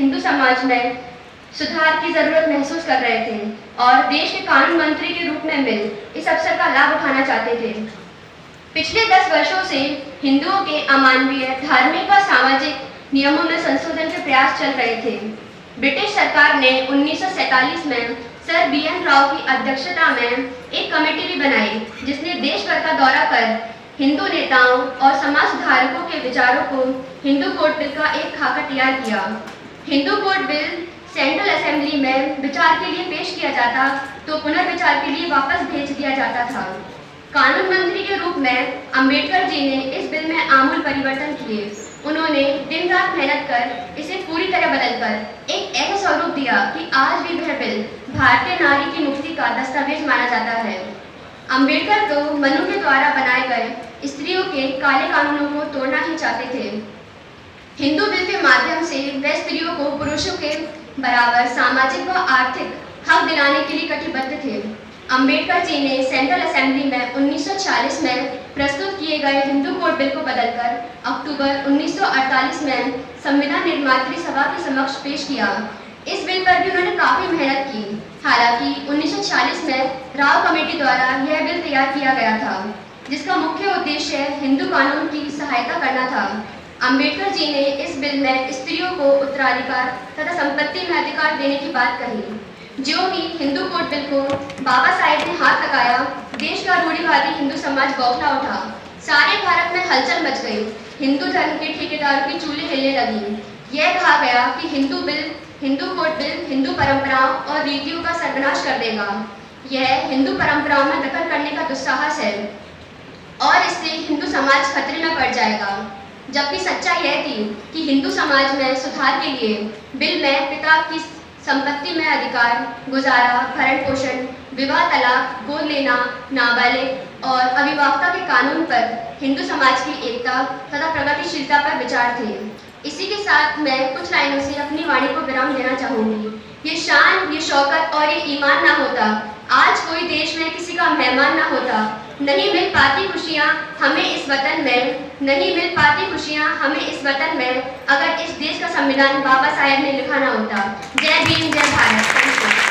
हिंदू समाज में सुधार की जरूरत महसूस कर रहे थे और देश के कानून मंत्री के रूप में मिल इस अवसर का लाभ उठाना चाहते थे। पिछले 10 वर्षों से हिंदुओं के अमानवीय धार्मिक व सामाजिक नियमों में संशोधन के प्रयास चल रहे थे। ब्रिटिश सरकार ने 1947 में सर BN राव की अध्यक्षता में एक कमेटी भी बनाई जिसने देश भर का दौरा कर हिंदू नेताओं और समाज सुधारकों के विचारों को हिंदू कोड बिल का एक खाका तैयार किया। Hindu code bill central assembly में विचार के लिए पेश किया जाता तो पुनर्विचार के लिए वापस भेज दिया जाता था। कानून मंत्री के रूप में अंबेडकर जी ने इस बिल में आमूल परिवर्तन किए। उन्होंने दिन रात मेहनत कर इसे पूरी तरह बदलकर एक ऐसा स्वरूप दिया कि आज भी वह बिल भारतीय नारी की मुक्ति का दस्तावेज माना जाता है। अंबेडकर तो मनु के द्वारा बनाए गए स्त्रियों के काले कानूनों को तोड़ना ही चाहते थे। हिंदू बिल के माध्यम से वे स्त्रियों को पुरुषों के बराबर सामाजिक व आर्थिक हक दिलाने के लिए कटिबद्ध थे। अंबेडकर जी ने सेंट्रल असेंबली में 1940 में प्रस्तुत किए गए हिंदू कोड बिल को बदलकर अक्टूबर 1948 में संविधान निर्मात्री सभा के समक्ष पेश किया। इस बिल पर भी उन्होंने काफी मेहनत की। हालांकि 1940 में राव कमेटी द्वारा यह बिल तैयार किया गया था जिसका मुख्य उद्देश्य हिंदू कानून की सहायता करना था। अंबेडकर जी ने इस बिल में स्त्रियों को उत्तराधिकार तथा संपत्ति में अधिकार देने की बात कही। जो ही हिंदू कोड बिल को बाबा साहेब ने हाथ लगाया, देश का रूढ़िवादी हिंदू समाज बौखला उठा। सारे भारत में हलचल मच गई। हिंदू धर्म के ठेकेदारों की चूल्हे हिलने लगी। यह कहा गया कि हिंदू कोड बिल हिंदू परंपराओं और रीतियों का सर्वनाश कर देगा। यह हिंदू परंपराओं में दखल करने का दुस्साहस है और इससे हिंदू समाज खतरे में पड़ जाएगा। जबकि सच्चाई यह थी कि हिंदू समाज में सुधार के लिए बिल में पिता की संपत्ति में अधिकार, गुजारा, भरण पोषण, विवाह, तलाक, गोद लेना, नाबालिग और अविवाहिता के कानून पर हिंदू समाज की एकता तथा प्रगतिशीलता पर विचार थे। इसी के साथ मैं कुछ लाइनों से अपनी वाणी को विराम देना चाहूंगी। ये शान, ये शौकत और ये ईमान ना होता, आज कोई देश में किसी का मेहमान ना होता। नहीं मिल पाती खुशियाँ हमें इस वतन में, नहीं मिल पाती खुशियाँ हमें इस वतन में, अगर इस देश का संविधान बाबा साहेब ने लिखा ना होता। जय भीम, जय भारत।